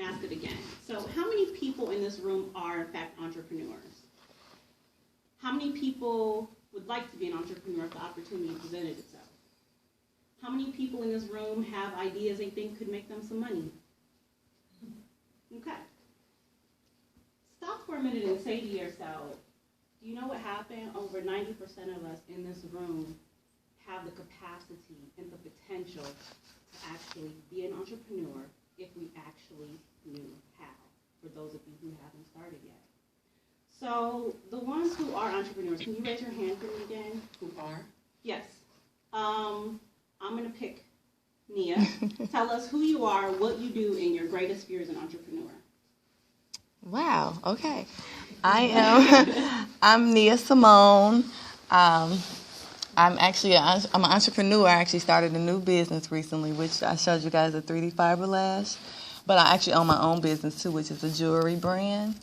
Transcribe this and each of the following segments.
to ask it again. So how many people in this room are, in fact, entrepreneurs? How many people would like to be an entrepreneur if the opportunity presented itself? How many people in this room have ideas they think could make them some money? Okay. Stop for a minute and say to yourself, do you know what happened? Over 90% of us in this room have the capacity and the potential to actually be an entrepreneur if we actually knew how, for those of you who haven't started yet. So the ones who are entrepreneurs, can you raise your hand for me again? Who are? Yes. I'm going to pick Nia. Tell us who you are, what you do, and your greatest fear as an entrepreneur. Wow, okay. I'm Nia Simone. I'm an entrepreneur. I actually started a new business recently, which I showed you guys, a 3D fiber lash. But I actually own my own business too, which is a jewelry brand.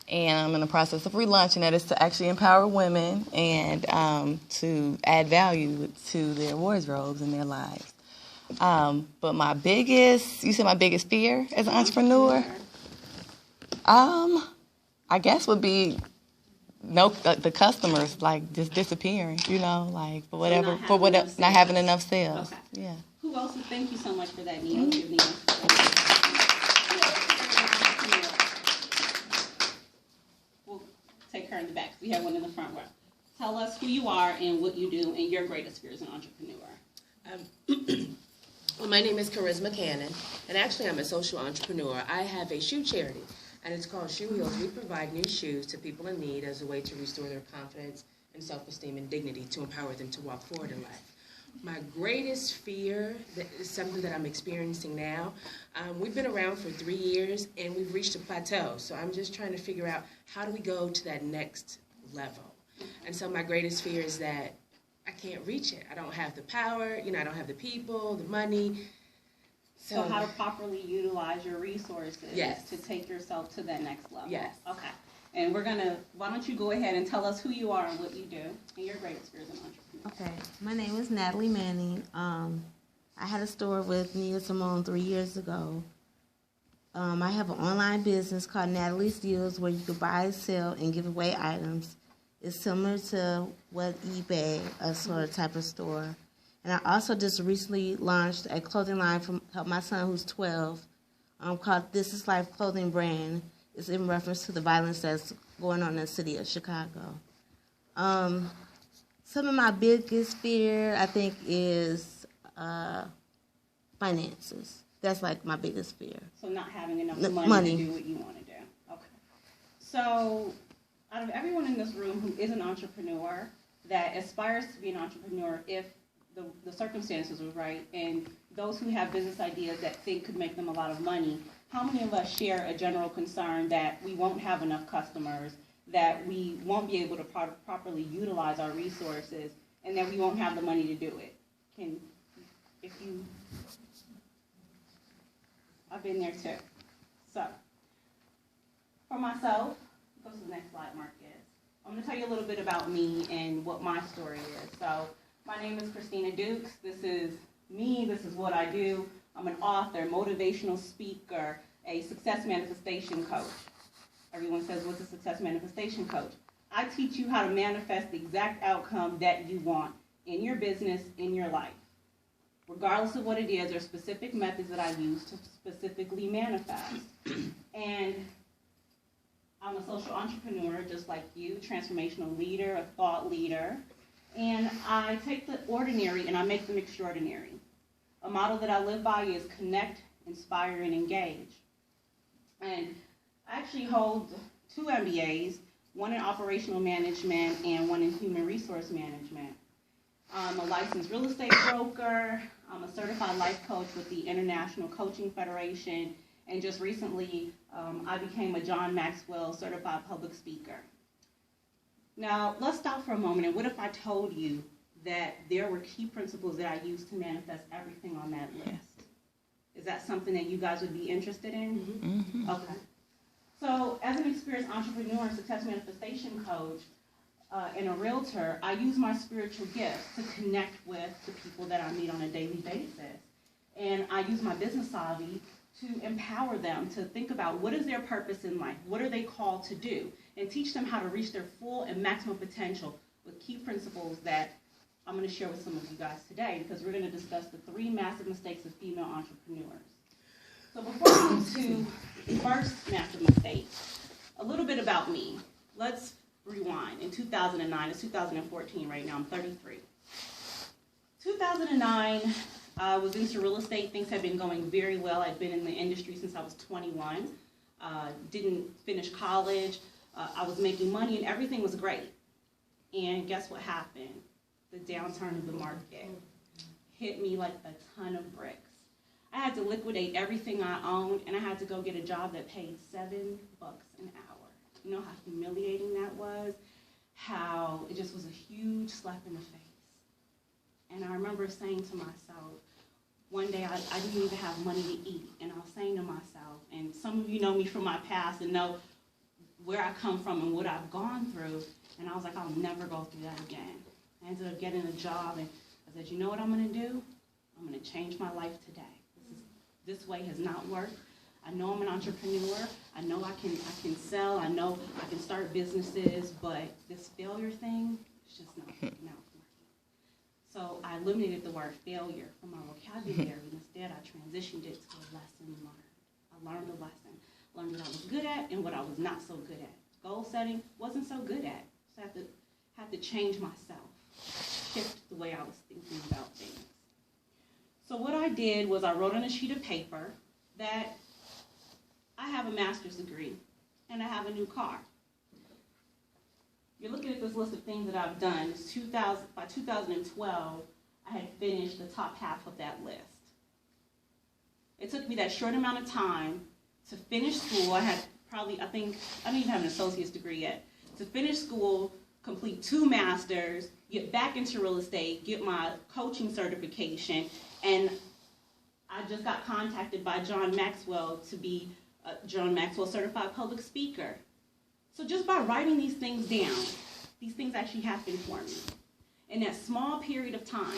And I'm in the process of relaunching that. It's to actually empower women and to add value to their wardrobes and their lives. But my biggest fear as an entrepreneur, I guess would be the customers just disappearing, like for whatever, not having enough sales. Okay. Yeah. Who else? Thank you so much for that, Nia. Give Nia. We'll take her in the back. We have one in the front row. Tell us who you are and what you do and your greatest fear as an entrepreneur. Well, my name is Charisma Cannon, and actually I'm a social entrepreneur. I have a shoe charity, and it's called Shoe Heals. We provide new shoes to people in need as a way to restore their confidence and self-esteem and dignity to empower them to walk forward in life. My greatest fear is something that I'm experiencing now. We've been around for 3 years, and we've reached a plateau. So I'm just trying to figure out, how do we go to that next level? And so my greatest fear is that I can't reach it. I don't have the power, I don't have the people, the money. So how to properly utilize your resources to take yourself to that next level. Yes. Okay. And why don't you go ahead and tell us who you are and what you do and your greatest fear as an entrepreneur. Okay. My name is Natalie Manning. I had a store with Nia Simone 3 years ago. I have an online business called Natalie's Deals where you can buy, sell, and give away items. It's similar to what eBay, a sort of type of store. And I also just recently launched a clothing line to help my son, who's 12, called This Is Life Clothing Brand. It's in reference to the violence that's going on in the city of Chicago. Some of my biggest fear, I think, is finances. That's like my biggest fear. So not having enough money to do what you want to do. Okay. So out of everyone in this room who is an entrepreneur that aspires to be an entrepreneur, if the circumstances were right, and those who have business ideas that think could make them a lot of money, how many of us share a general concern that we won't have enough customers, that we won't be able to properly utilize our resources, and that we won't have the money to do it? I've been there too. So, for myself, go to the next slide, Marcus. I'm going to tell you a little bit about me and what my story is. So, my name is Christina Dukes. This is me. This is what I do. I'm an author, motivational speaker, a success manifestation coach. Everyone says, what's a success manifestation coach? I teach you how to manifest the exact outcome that you want in your business, in your life. Regardless of what it is, there are specific methods that I use to specifically manifest. And I'm a social entrepreneur, just like you, transformational leader, a thought leader. And I take the ordinary and I make them extraordinary. A model that I live by is connect, inspire, and engage. And I actually hold 2 MBAs, one in operational management and one in human resource management. I'm a licensed real estate broker. I'm a certified life coach with the International Coaching Federation. And just recently, I became a John Maxwell certified public speaker. Now, let's stop for a moment. And what if I told you that there were key principles that I use to manifest everything on that list? Is that something that you guys would be interested in? Mm-hmm. Okay. So, as an experienced entrepreneur and success manifestation coach and a realtor, I use my spiritual gifts to connect with the people that I meet on a daily basis. And I use my business savvy to empower them to think about what is their purpose in life, what are they called to do, and teach them how to reach their full and maximum potential with key principles that I'm going to share with some of you guys today, because we're going to discuss the 3 massive mistakes of female entrepreneurs. So before we move to the first massive mistake, a little bit about me. Let's rewind. In 2009, it's 2014 right now, I'm 33. 2009, I was into real estate. Things had been going very well. I'd been in the industry since I was 21. Didn't finish college. I was making money and everything was great. And guess what happened? The downturn of the market hit me like a ton of bricks. I had to liquidate everything I owned, and I had to go get a job that paid $7 an hour. You know how humiliating that was? How it just was a huge slap in the face. And I remember saying to myself, one day I didn't even have money to eat, and I was saying to myself, and some of you know me from my past and know where I come from and what I've gone through, and I was like, I'll never go through that again. I ended up getting a job, and I said, you know what I'm going to do? I'm going to change my life today. This way has not worked. I know I'm an entrepreneur. I know I can sell. I know I can start businesses, but this failure thing is just not working out for me. So I eliminated the word failure from my vocabulary, and instead I transitioned it to a lesson learned. I learned a lesson. Learned what I was good at and what I was not so good at. Goal setting, wasn't so good at. So I had to change myself, shift the way I was thinking about things. So what I did was I wrote on a sheet of paper that I have a master's degree and I have a new car. You're looking at this list of things that I've done. By 2012, I had finished the top half of that list. It took me that short amount of time to finish school. I didn't even have an associate's degree yet. To finish school, complete 2 masters, get back into real estate, get my coaching certification, and I just got contacted by John Maxwell to be a John Maxwell certified public speaker. So just by writing these things down, these things actually happened for me. In that small period of time,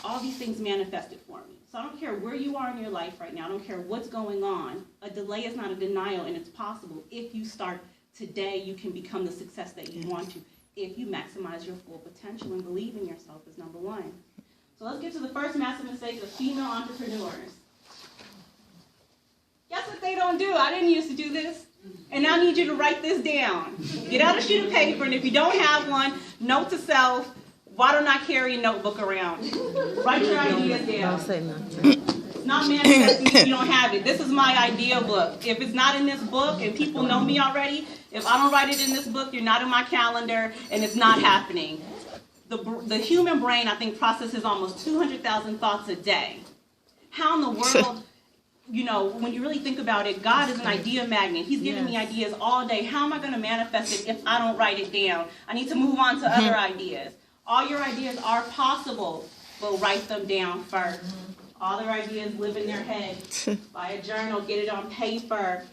all these things manifested for me. So I don't care where you are in your life right now. I don't care what's going on. A delay is not a denial, and it's possible. If you start today, you can become the success that you want to. If you maximize your full potential and believe in yourself is number 1. So let's get to the first massive mistake of female entrepreneurs. Guess what they don't do? I didn't used to do this. And I need you to write this down. Get out a sheet of paper, and if you don't have one, note to self, why don't I carry a notebook around? Write your ideas down. Don't say nothing. It's not manifesting if you don't have it. This is my idea book. If it's not in this book, and people know me already, if I don't write it in this book, you're not in my calendar, and it's not happening. The human brain, I think, processes almost 200,000 thoughts a day. How in the world, when you really think about it, God is an idea magnet. He's giving me ideas all day. How am I going to manifest it if I don't write it down? I need to move on to other ideas. All your ideas are possible, but write them down first. All their ideas live in their head. Buy a journal, get it on paper.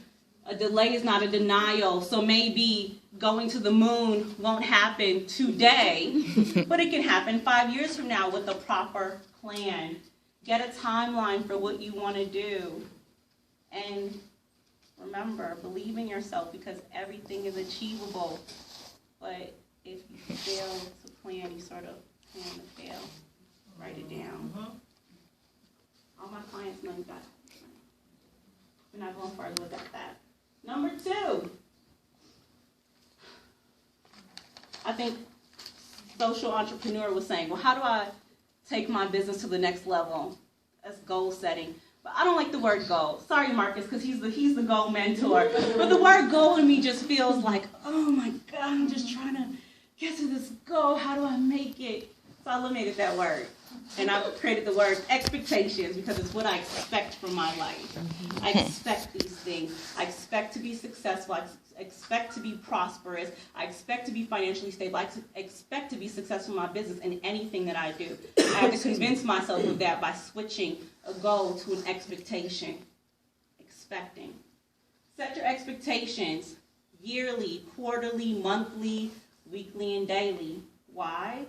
A delay is not a denial, so maybe going to the moon won't happen today, but it can happen 5 years from now with a proper plan. Get a timeline for what you want to do. And remember, believe in yourself, because everything is achievable. But if you fail to plan, you sort of plan to fail. Write it down. All my clients know you got it. We're not going further with that. Number 2, I think social entrepreneur was saying, well, how do I take my business to the next level? That's goal setting. But I don't like the word goal. Sorry, Marcus, because he's the goal mentor. But the word goal in me just feels like, oh my God, I'm just trying to get to this goal. How do I make it? So I eliminated that word. And I created the word expectations, because it's what I expect from my life. I expect these things. I expect to be successful. I expect to be prosperous. I expect to be financially stable. I expect to be successful in my business and anything that I do. I have to convince myself of that by switching a goal to an expectation. Expecting. Set your expectations yearly, quarterly, monthly, weekly, and daily. Why?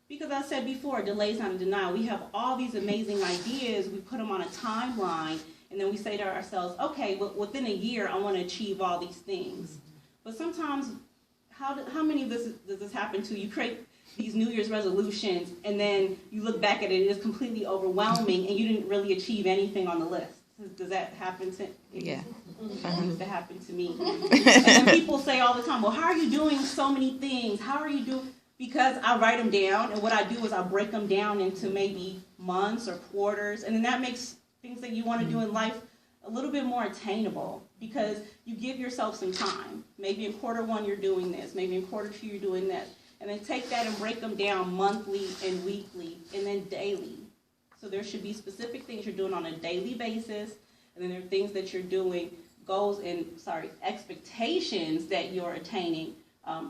Because I said before, delay is not a denial. We have all these amazing ideas. We put them on a timeline, and then we say to ourselves, okay, well, within a year, I want to achieve all these things. But sometimes, how many of this does this happen to? You create these New Year's resolutions, and then you look back at it, it is completely overwhelming, and you didn't really achieve anything on the list. Does that happen to? Yeah. It used to happen to me. And then people say all the time, well, how are you doing so many things? How are you doing? Because I write them down, and what I do is I break them down into maybe months or quarters, and then that makes things that you want to do in life a little bit more attainable, because you give yourself some time. Maybe in quarter one you're doing this, maybe in quarter two you're doing this, and then take that and break them down monthly and weekly, and then daily. So there should be specific things you're doing on a daily basis, and then there are things that you're doing, expectations that you're attaining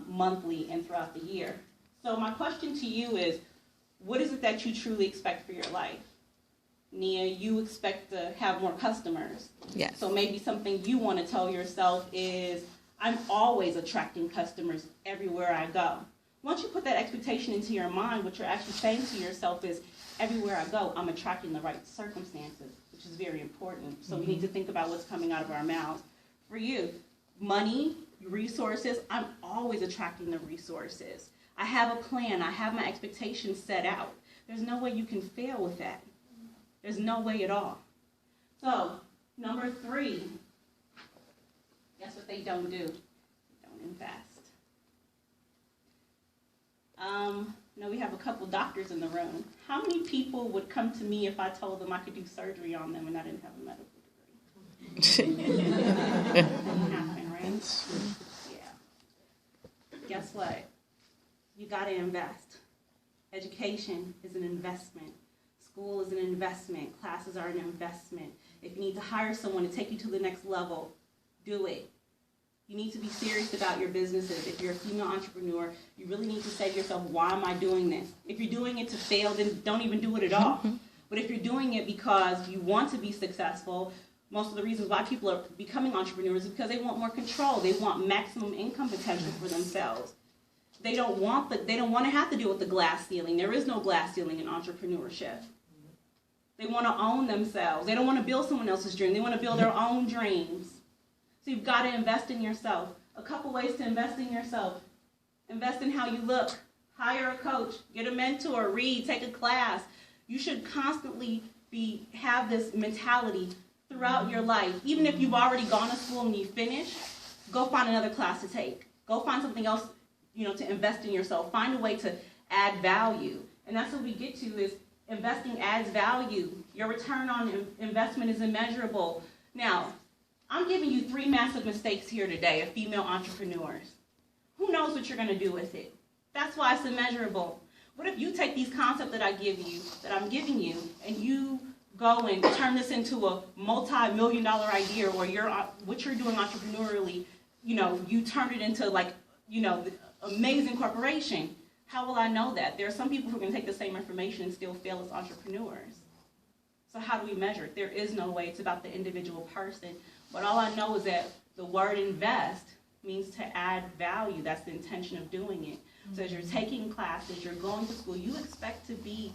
monthly and throughout the year. So my question to you is, what is it that you truly expect for your life? Nia, you expect to have more customers. Yes. So maybe something you want to tell yourself is, I'm always attracting customers everywhere I go. Once you put that expectation into your mind, what you're actually saying to yourself is, everywhere I go, I'm attracting the right circumstances, which is very important. So we need to think about what's coming out of our mouths. For you, money, resources, I'm always attracting the resources. I have a plan. I have my expectations set out. There's no way you can fail with that. There's no way at all. So, number 3, guess what they don't do? They don't invest. Now we have a couple doctors in the room. How many people would come to me if I told them I could do surgery on them and I didn't have a medical degree? Didn't happen, right? Yeah. Guess what? You got to invest. Education is an investment. School is an investment. Classes are an investment. If you need to hire someone to take you to the next level, do it. You need to be serious about your businesses. If you're a female entrepreneur, you really need to say to yourself, why am I doing this? If you're doing it to fail, then don't even do it at all. But if you're doing it because you want to be successful, most of the reasons why people are becoming entrepreneurs is because they want more control. They want maximum income potential for themselves. They don't want to have to deal with the glass ceiling. There is no glass ceiling in entrepreneurship. They want to own themselves. They don't want to build someone else's dream. They want to build their own dreams. So you've got to invest in yourself. A couple ways to invest in yourself. Invest in how you look. Hire a coach. Get a mentor. Read. Take a class. You should constantly have this mentality throughout your life. Even if you've already gone to school and you finish, go find another class to take. Go find something else, to invest in yourself. Find a way to add value. And that's what we get to is investing adds value. Your return on investment is immeasurable. Now, I'm giving you 3 massive mistakes here today of female entrepreneurs. Who knows what you're going to do with it? That's why it's immeasurable. What if you take these concepts that I'm giving you, and you go and turn this into a multi-million-dollar idea, or what you're doing entrepreneurially, you turn it into the amazing corporation. How will I know that? There are some people who can take the same information and still fail as entrepreneurs. So how do we measure it? There is no way. It's about the individual person. But all I know is that the word invest means to add value. That's the intention of doing it. So as you're taking classes, you're going to school, you expect to be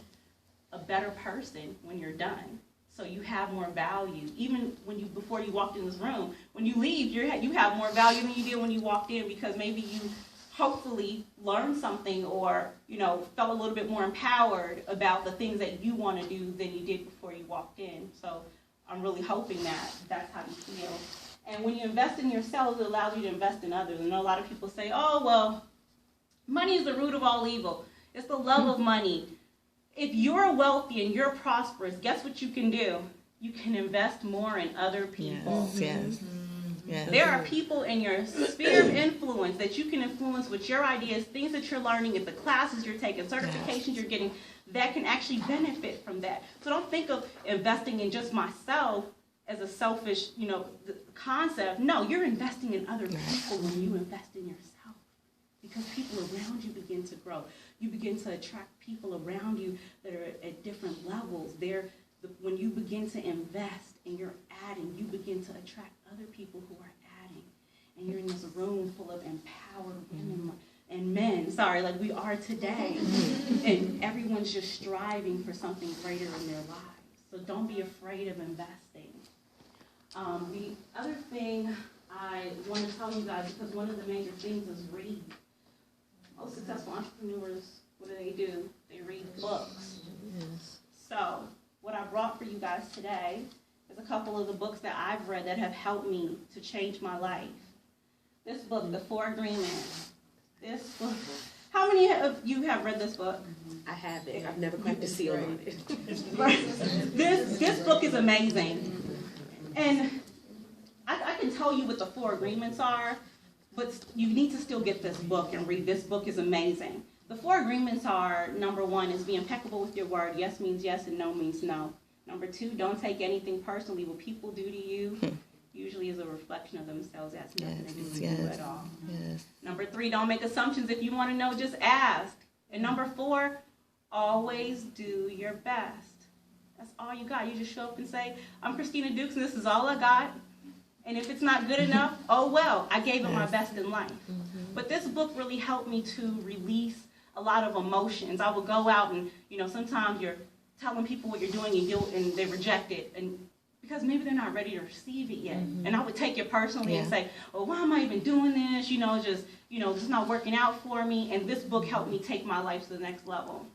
a better person when you're done. So you have more value. Even before you walked in this room, when you leave, you have more value than you did when you walked in, because maybe you hopefully learned something or, felt a little bit more empowered about the things that you want to do than you did before you walked in. So I'm really hoping that that's how you feel. And when you invest in yourself, it allows you to invest in others. I know a lot of people say, oh, well, money is the root of all evil. It's the love of money. If you're wealthy and you're prosperous, guess what you can do? You can invest more in other people. Yes. Yes. There are people in your sphere of influence that you can influence with your ideas, things that you're learning at the classes you're taking, certifications you're getting, that can actually benefit from that. So don't think of investing in just myself as a selfish, concept. No, you're investing in other people when you invest in yourself, because people around you begin to grow. You begin to attract people around you that are at different levels. When you begin to invest and you're adding, you begin to attract other people who are adding. And you're in this room full of empowered women and men, like we are today. And everyone's just striving for something greater in their lives. So don't be afraid of investing. The other thing I want to tell you guys, because one of the major things is read. Most successful entrepreneurs, what do? They read books. Yes. So what I brought for you guys today is a couple of the books that I've read that have helped me to change my life. This book, The 4 Agreements. This book. How many of you have read this book? I have it. I've never cracked the seal on it. This book is amazing. And I can tell you what the 4 agreements are, but you need to still get this book and read. This book is amazing. The 4 agreements are, number 1 is be impeccable with your word. Yes means yes and no means no. Number 2, don't take anything personally. What people do to you usually is a reflection of themselves. That's nothing to do with you at all. Yes. Number 3, don't make assumptions. If you want to know, just ask. And number 4, always do your best. That's all you got. You just show up and say, I'm Christina Dukes, and this is all I got. And if it's not good enough, oh well, I gave it my best in life. But this book really helped me to release a lot of emotions. I would go out and, sometimes you're telling people what you're doing and they reject it. And because maybe they're not ready to receive it yet. And I would take it personally and say, oh, why am I even doing this? It's not working out for me. And this book helped me take my life to the next level.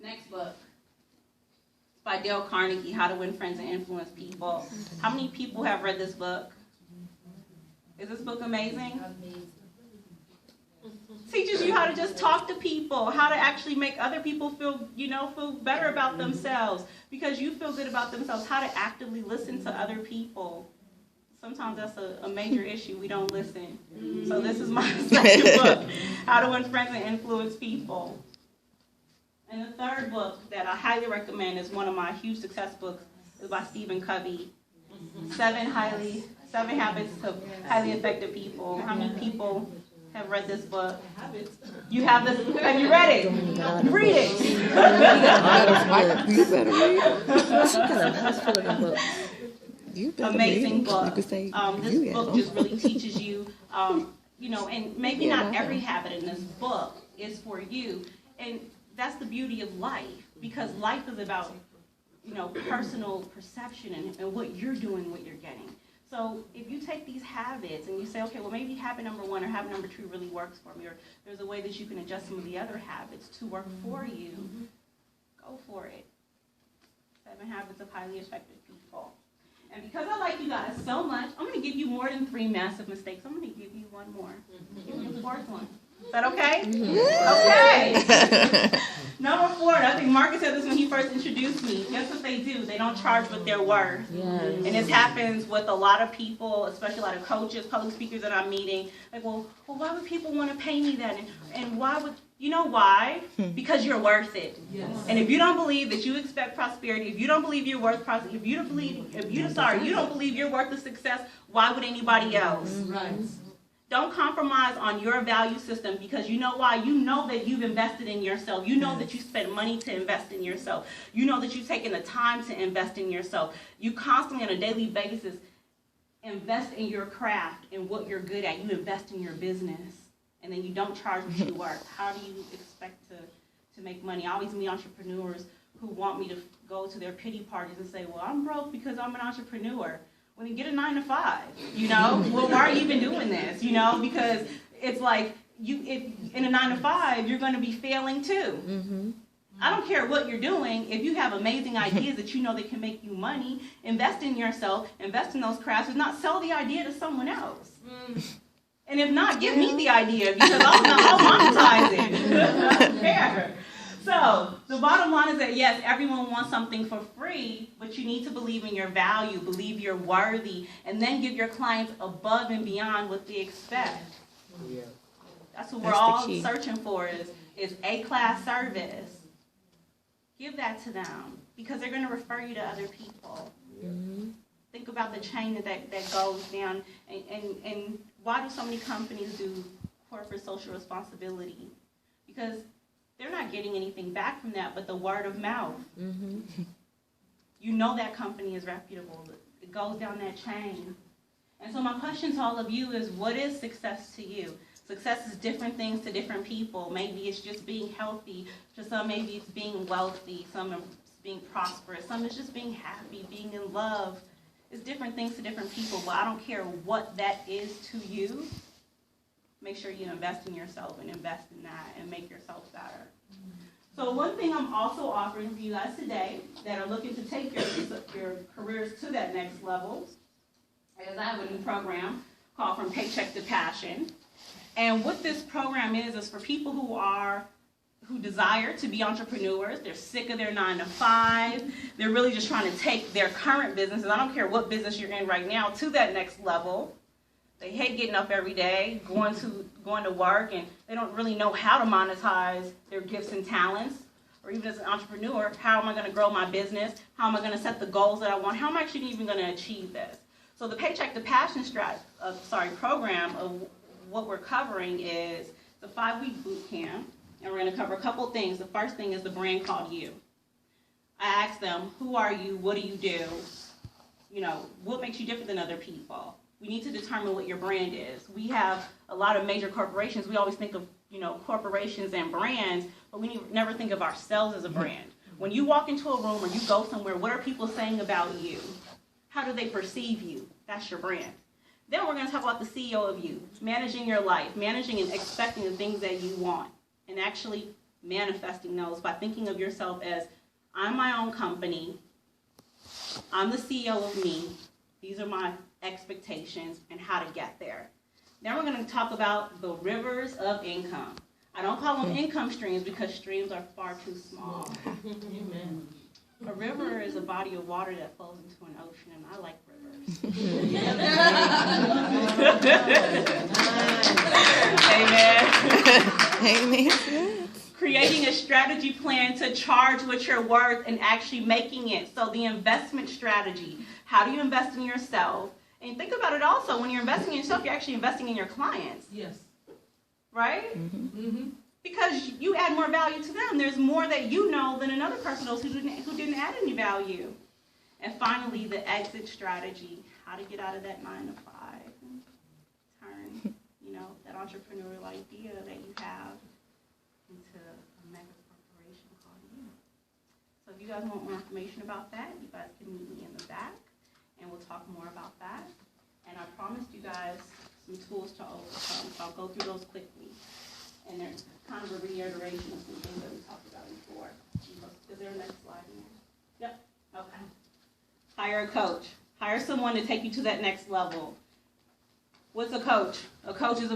Next book. By Dale Carnegie, How to Win Friends and Influence People. How many people have read this book? Is this book amazing? Teaches you how to just talk to people, how to actually make other people feel better about themselves. Because you feel good about themselves, how to actively listen to other people. Sometimes that's a major issue. We don't listen. So this is my second book, How to Win Friends and Influence People. And the third book that I highly recommend is one of my huge success books. Is by Stephen Covey. 7 Habits of Highly Effective People. How many people have read this book? You have this? Have you read it? Read it. You better read it. Amazing book. This book just really teaches you, and maybe not every habit in this book is for you. And that's the beauty of life, because life is about, personal perception and what you're doing, what you're getting. So if you take these habits and you say, okay, well, maybe habit number 1 or habit number 2 really works for me, or there's a way that you can adjust some of the other habits to work for you, go for it. 7 Habits of Highly Effective People. And because I like you guys so much, I'm going to give you more than 3 massive mistakes. I'm going to give you one more. Give you the 4th one. Is that okay? Okay. Number 4, I think Marcus said this when he first introduced me. Guess what they do? They don't charge what they're worth. Yes. And this happens with a lot of people, especially a lot of coaches, public speakers that I'm meeting. Like, well, why would people want to pay me that? And why would, you know why? Because you're worth it. Yes. And if you don't believe that you expect prosperity, if you don't believe you're worth prosperity, if you don't believe you're worth the success, why would anybody else? Right. Don't compromise on your value system, because you know why? You know that you've invested in yourself. You know that you spent money to invest in yourself. You know that you've taken the time to invest in yourself. You constantly on a daily basis invest in your craft and what you're good at. You invest in your business, and then you don't charge what you worth. How do you expect to make money? I always meet entrepreneurs who want me to go to their pity parties and say, well, I'm broke because I'm an entrepreneur. When you get a 9 to 5, well, why are you even doing this? Because it's like if in a 9 to 5, you're going to be failing too. Mm-hmm. I don't care what you're doing. If you have amazing ideas that that can make you money, invest in yourself, invest in those crafts, and not sell the idea to someone else. And if not, give me the idea, because I'll monetize it. I don't care. So the bottom line is that, yes, everyone wants something for free, but you need to believe in your value, believe you're worthy, and then give your clients above and beyond what they expect. Yeah. That's what we're all searching for is A-class service. Give that to them, because they're going to refer you to other people. Mm-hmm. Think about the chain that goes down, and why do so many companies do corporate social responsibility? Because they're not getting anything back from that but the word of mouth. Mm-hmm. You know that company is reputable. It goes down that chain. And so my question to all of you is, what is success to you? Success is different things to different people. Maybe it's just being healthy. To some, maybe it's being wealthy. Some it's being prosperous. Some it's just being happy, being in love. It's different things to different people, but I don't care what that is to you. Make sure you invest in yourself and invest in that and make yourself better. So one thing I'm also offering for you guys today that are looking to take your careers to that next level is I have a new program called From Paycheck to Passion. And what this program is for people who desire to be entrepreneurs. They're sick of their 9-to-5. They're really just trying to take their current businesses, I don't care what business you're in right now, to that next level. They hate getting up every day, going to work, and they don't really know how to monetize their gifts and talents. Or even as an entrepreneur, how am I going to grow my business? How am I going to set the goals that I want? How am I actually even going to achieve this? So the Paycheck to Passion program of what we're covering is the 5-week boot camp, and we're going to cover a couple things. The first thing is the brand called you. I asked them, who are you? What do you do? You know, what makes you different than other people? We need to determine what your brand is. We have a lot of major corporations. We always think of, corporations and brands, but we never think of ourselves as a brand. When you walk into a room or you go somewhere, what are people saying about you? How do they perceive you? That's your brand. Then we're going to talk about the CEO of you, managing your life, managing and expecting the things that you want, and actually manifesting those by thinking of yourself as, I'm my own company, I'm the CEO of me, these are my expectations and how to get there. Then we're going to talk about the rivers of income. I don't call them income streams because streams are far too small. Amen. A river is a body of water that flows into an ocean, and I like rivers. Amen. Amen. Creating a strategy plan to charge what you're worth and actually making it. So the investment strategy. How do you invest in yourself? And think about it also, when you're investing in yourself, you're actually investing in your clients. Yes. Right? Mm-hmm. Mm-hmm. Because you add more value to them. There's more that you know than another person knows who didn't add any value. And finally, the exit strategy. How to get out of that 9-to-5 and turn, that entrepreneurial idea that you have into a mega corporation called you. So if you guys want more information about that, you guys can meet me in the back. And we'll talk more about that. And I promised you guys some tools to overcome, so I'll go through those quickly. And they're kind of a reiteration of some things that we talked about before. Is there a next slide in there? Yep. Okay. Hire a coach. Hire someone to take you to that next level. What's a coach? A coach is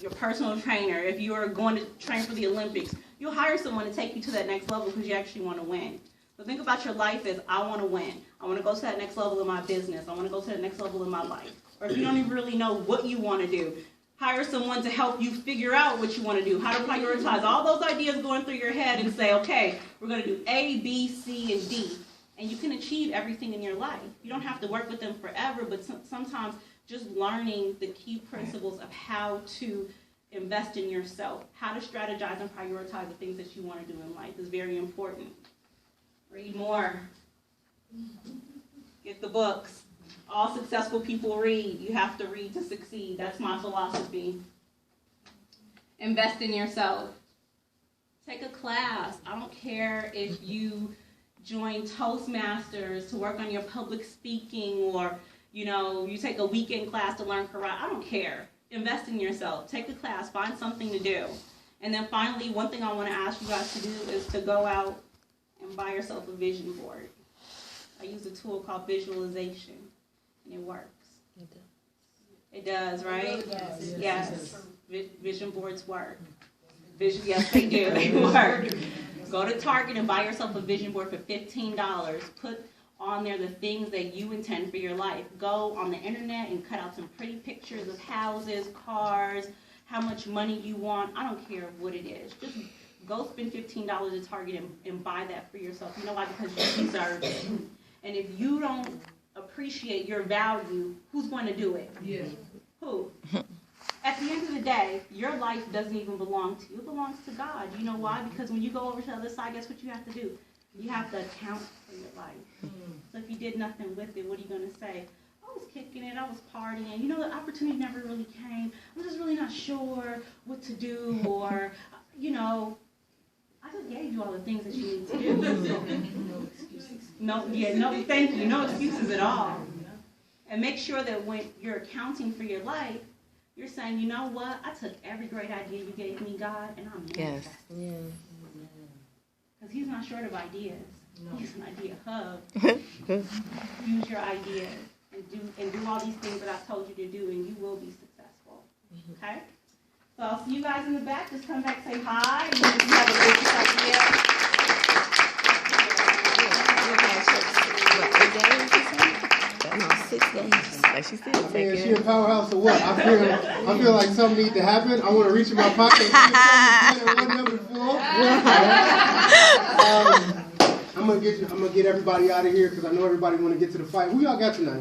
your personal trainer. If you are going to train for the Olympics, you'll hire someone to take you to that next level because you actually want to win. So think about your life as, I want to win. I want to go to that next level in my business. I want to go to that next level in my life. Or if you don't even really know what you want to do, hire someone to help you figure out what you want to do, how to prioritize all those ideas going through your head and say, okay, we're going to do A, B, C, and D. And you can achieve everything in your life. You don't have to work with them forever, but sometimes just learning the key principles of how to invest in yourself, how to strategize and prioritize the things that you want to do in life is very important. Read more. Get the books. All successful people read. You have to read to succeed. That's my philosophy. Invest in yourself. Take a class. I don't care if you join Toastmasters to work on your public speaking or, you take a weekend class to learn karate. I don't care. Invest in yourself. Take a class. Find something to do. And then finally, one thing I want to ask you guys to do is to go out and buy yourself a vision board. I use a tool called visualization, and it works. It does, right? Yes. Vision boards work. Yes, they do. They work. Go to Target and buy yourself a vision board for $15. Put on there the things that you intend for your life. Go on the internet and cut out some pretty pictures of houses, cars, how much money you want. I don't care what it is. Just go spend $15 at Target and buy that for yourself. You know why? Because you deserve it. And if you don't appreciate your value, who's going to do it? Yeah. Who? At the end of the day, your life doesn't even belong to you. It belongs to God. You know why? Because when you go over to the other side, guess what you have to do? You have to account for your life. So if you did nothing with it, what are you going to say? I was kicking it. I was partying. The opportunity never really came. I'm just really not sure what to do or, I just gave you all the things that you need to do. No excuses. No, thank you. No excuses at all. And make sure that when you're accounting for your life, you're saying, you know what? I took every great idea you gave me, God, and I'm Yes. Yeah. because He's not short of ideas. He's an idea hub. Use your ideas and do all these things that I told you to do, and you will be successful. Okay? So I'll see you guys in the back. Just come back, say hi, and if you have a business idea. No, 6 days. Like she said, Man, take is she it. a powerhouse or what? I feel like something needs to happen. I want to reach in my pocket and see something one number full. I'm gonna get everybody out of here because I know everybody want to get to the fight. Who y'all got tonight?